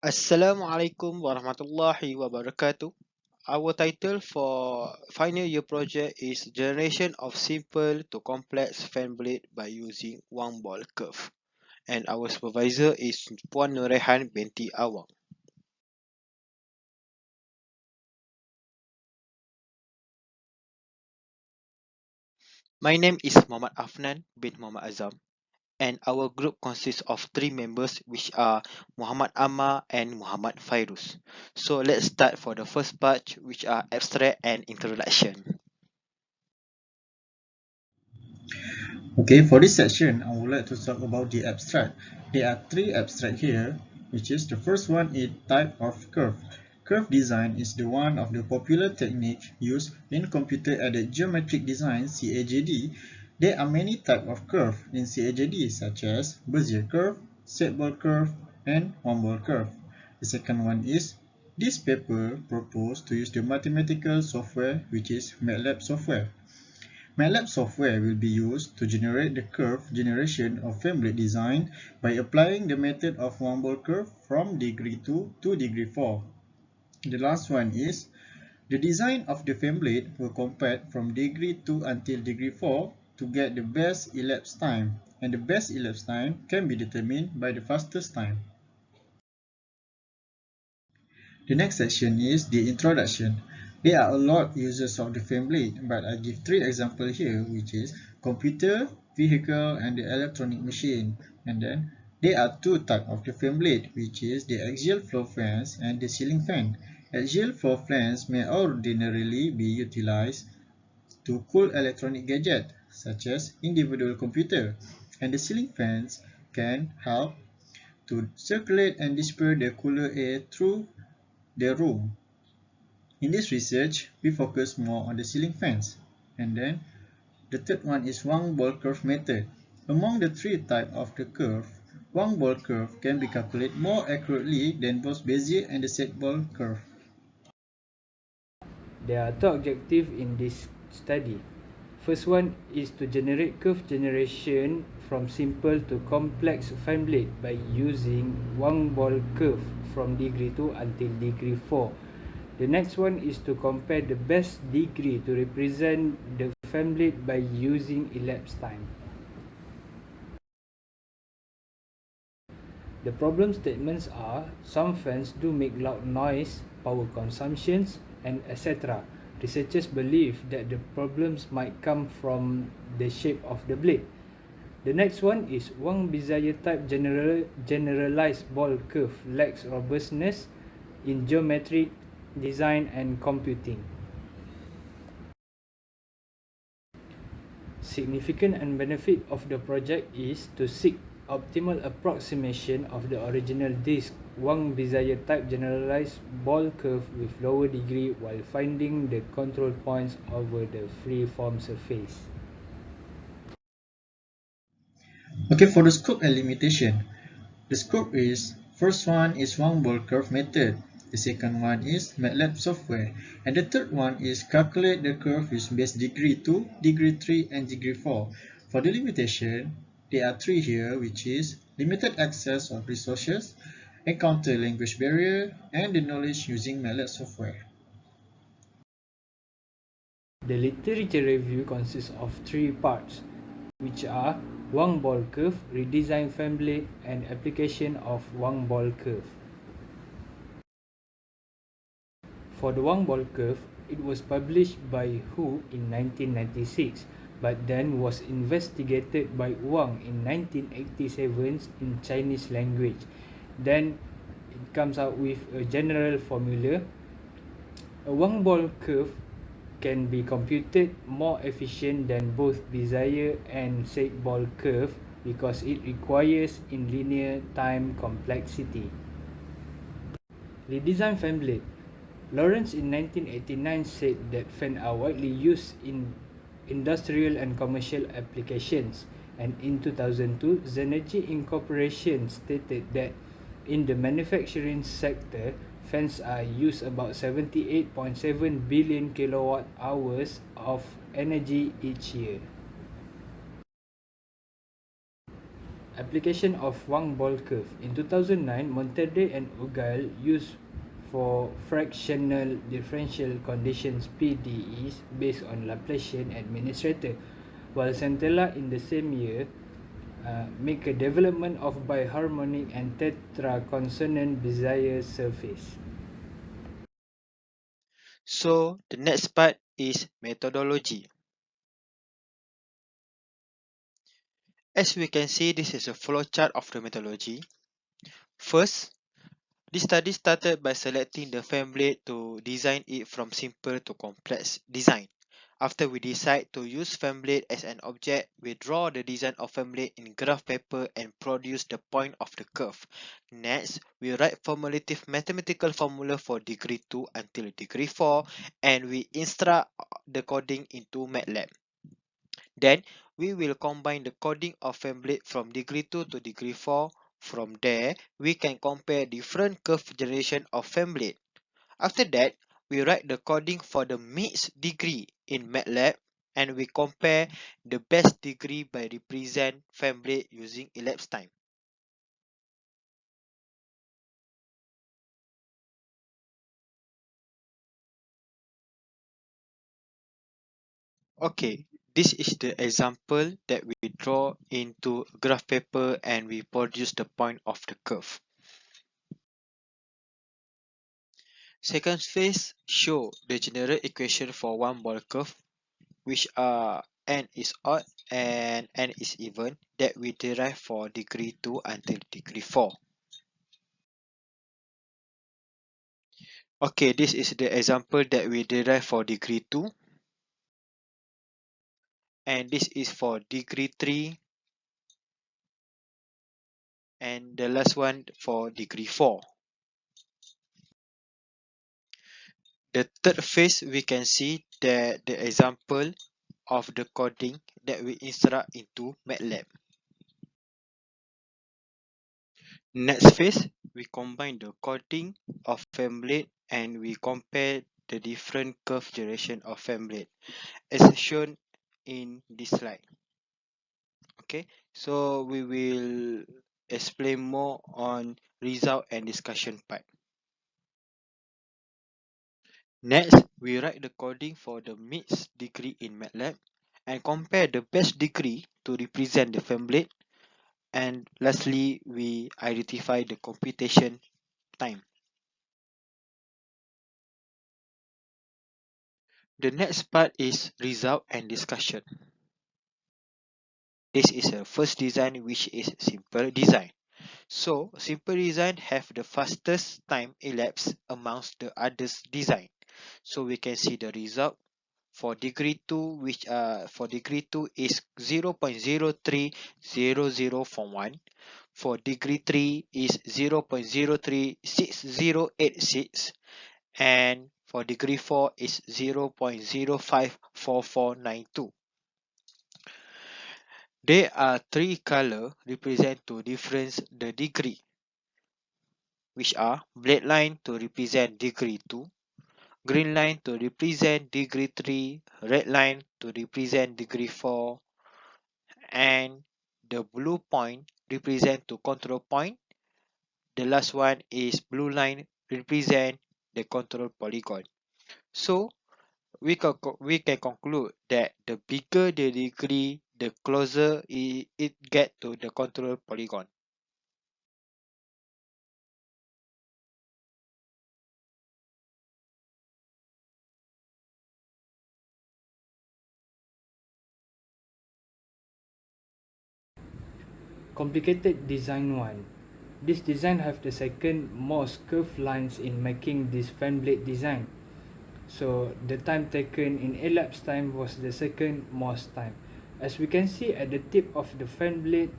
Assalamualaikum warahmatullahi wabarakatuh. Our title for final year project is Generation of Simple to Complex Fan Blade by using Wang ball curve. And our supervisor is Puan Nurehan binti Awang. My name is Muhammad Afnan bin Muhammad Azam. And our group consists of three members which are Muhammad Amma and Muhammad Fairuz. So let's start for the first part which are abstract and introduction. Okay, for this section, I would like to talk about the abstract. There are three abstract here, which is the first one is type of curve. Curve design is the one of the popular technique used in computer-aided geometric design (CAGD). There are many types of curve in CAGD such as Bezier curve, set ball curve, and one ball curve. The second one is this paper proposed to use the mathematical software which is MATLAB software. MATLAB software will be used to generate the curve generation of fan blade design by applying the method of one-ball curve from degree 2 to degree 4. The last one is the design of the fan blade will compare from degree 2 until degree 4 to get the best elapsed time, and the best elapsed time can be determined by the fastest time. The next section is the introduction. There are a lot of uses of the fan blade, but I give three examples here, which is computer, vehicle, and the electronic machine. And then there are two types of the fan blade, which is the axial flow fans and the ceiling fan. Axial flow fans may ordinarily be utilized to cool electronic gadgets, such as individual computer, and the ceiling fans can help to circulate and disperse the cooler air through the room. In this research, we focus more on the ceiling fans. And then the third one is Wang ball curve method. Among the three types of the curve, Wang ball curve can be calculated more accurately than both Bezier and the set ball curve. There are two objectives in this study. First one is to generate curve generation from simple to complex fan blade by using one ball curve from degree 2 until degree 4. The next one is to compare the best degree to represent the fan blade by using elapsed time. The problem statements are some fans do make loud noise, power consumptions, and etc. Researchers believe that the problems might come from the shape of the blade. The next one is Wang Bezier type generalized ball curve lacks robustness in geometric design and computing. Significant and benefit of the project is to seek optimal approximation of the original disk Wang Bezier type generalized ball curve with lower degree while finding the control points over the free-form surface. Okay, for the scope and limitation, the scope is first one is Wang ball curve method. The second one is MATLAB software, and the third one is calculate the curve with base degree 2, degree 3, and degree 4. For the limitation, there are three here, which is limited access of resources, encounter language barrier, and the knowledge using MATLAB software. The literature review consists of three parts, which are Wang ball curve, redesign fan blade, and application of Wang ball curve. For the Wang ball curve, it was published by Hu in 1996, but then was investigated by Wang in 1987 in Chinese language. Then it comes out with a general formula. A Wang ball curve can be computed more efficient than both Bezier and set ball curve because it requires in linear time complexity. Redesign fan blade. Lawrence in 1989 said that fans are widely used in industrial and commercial applications, and in 2002, Zenergy Incorporation stated that in the manufacturing sector, fans are used about 78.7 billion kilowatt hours of energy each year. Application of Wang ball curve. In 2009, Monterde and Ugal used for fractional differential conditions PDEs based on Laplacian administrator, while Centella in the same year make a development of biharmonic and tetraconsonant Bezier surface. So the next part is methodology. As we can see, this is a flowchart of the methodology. First, this study started by selecting the family to design it from simple to complex design. After we decide to use family as an object, we draw the design of family in graph paper and produce the point of the curve. Next, we write formulative mathematical formula for degree 2 until degree 4 and we instruct the coding into MATLAB. Then we will combine the coding of family from degree 2 to degree 4. From there, we can compare different curve generation of family. After that, we write the coding for the mixed degree in MATLAB and we compare the best degree by represent family using elapsed time. Okay, this is the example that we draw into graph paper and we produce the point of the curve. Second phase show the general equation for one ball curve which are n is odd and n is even that we derive for degree 2 until degree 4. Okay, this is the example that we derive for degree 2 and this is for degree 3 and the last one for degree 4. The third phase we can see that the example of the coding that we instruct into MATLAB. Next phase, we combine the coding of family and we compare the different curve generation of family as shown in this slide. Okay, so we will explain more on result and discussion part. Next, we write the coding for the mixed degree in MATLAB and compare the best degree to represent the family. And lastly, we identify the computation time. The next part is result and discussion. This is a first design which is simple design. So simple design have the fastest time elapsed amongst the others design. So we can see the result for degree 2 which for degree 2 is 0.030041. For degree 3 is 0.036086 and for degree 4 is 0.054492. There are three color represent to difference the degree, which are black line to represent degree 2, green line to represent degree 3, red line to represent degree 4, and the blue point represent to control point. The last one is blue line represent the control polygon. So we can conclude that the bigger the degree, the closer it get to the control polygon. Complicated design 1. This design have the second most curved lines in making this fan blade design. So the time taken in elapsed time was the second most time. As we can see at the tip of the fan blade,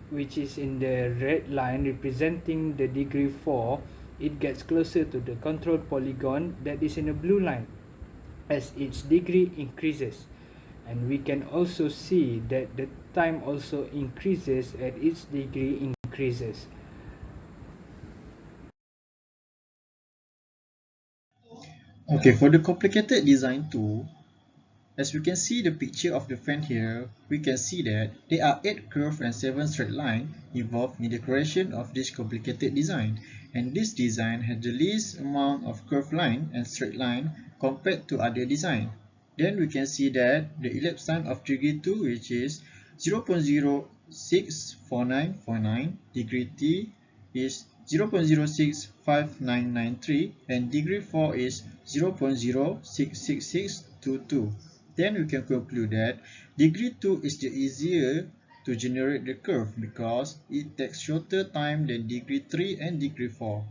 which is in the red line representing the degree 4, it gets closer to the control polygon that is in the blue line as its degree increases. And we can also see that the time also increases as its degree increases. Okay, for the complicated design 2, As we can see the picture of the fan here, we can see that there are 8 curves and 7 straight lines involved in the creation of this complicated design, and this design has the least amount of curved line and straight line compared to other design. Then we can see that the elapsed time of degree 2, which is 0.064949, degree T is 0.065993, and degree 4 is 0.066622. Then we can conclude that degree 2 is the easier to generate the curve because it takes shorter time than degree 3 and degree 4.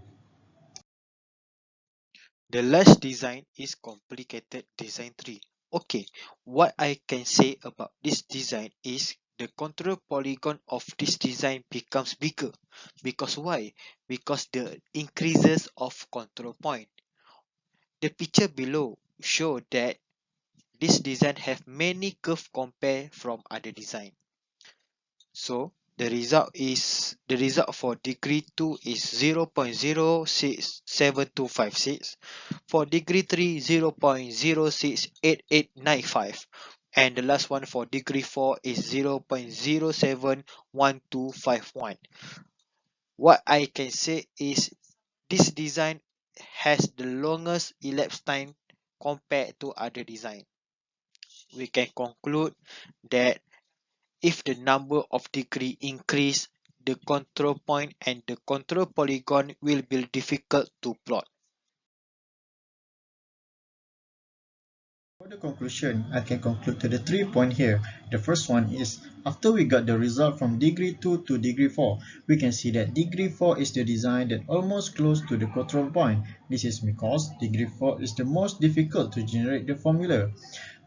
The last design is complicated design 3. Okay, what I can say about this design is the control polygon of this design becomes bigger. Because why? Because the increases of control point. The picture below show that this design have many curve compared from other design. So the result for degree 2 is 0.067256, for degree 3 0.068895, and the last one for degree 4 is 0.071251. What I can say is this design has the longest elapsed time compared to other design. We can conclude that if the number of degree increase, the control point and the control polygon will be difficult to plot. For the conclusion, I can conclude to the 3 points here. The first one is, after we got the result from degree 2 to degree 4, we can see that degree 4 is the design that almost close to the control point. This is because degree 4 is the most difficult to generate the formula.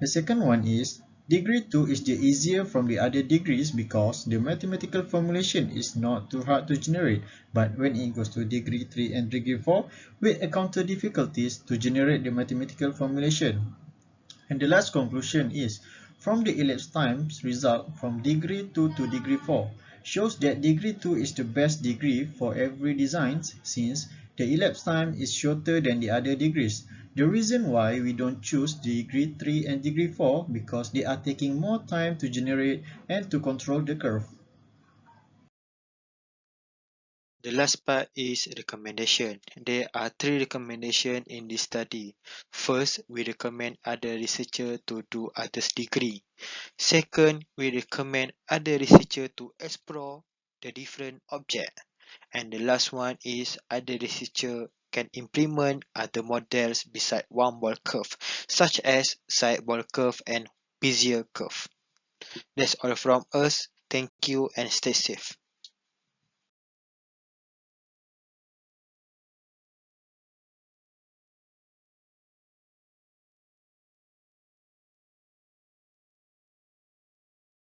The second one is, degree 2 is the easier from the other degrees because the mathematical formulation is not too hard to generate, but when it goes to degree 3 and degree 4, we encounter difficulties to generate the mathematical formulation. And the last conclusion is, from the elapsed times result from degree 2 to degree 4, shows that degree 2 is the best degree for every design since the elapsed time is shorter than the other degrees. The reason why we don't choose degree 3 and degree 4 because they are taking more time to generate and to control the curve. The last part is recommendation. There are three recommendations in this study. First, we recommend other researcher to do others degree. Second, we recommend other researcher to explore the different object. And the last one is other researcher can implement other models beside one ball curve, such as side ball curve and Bezier curve. That's all from us. Thank you and stay safe.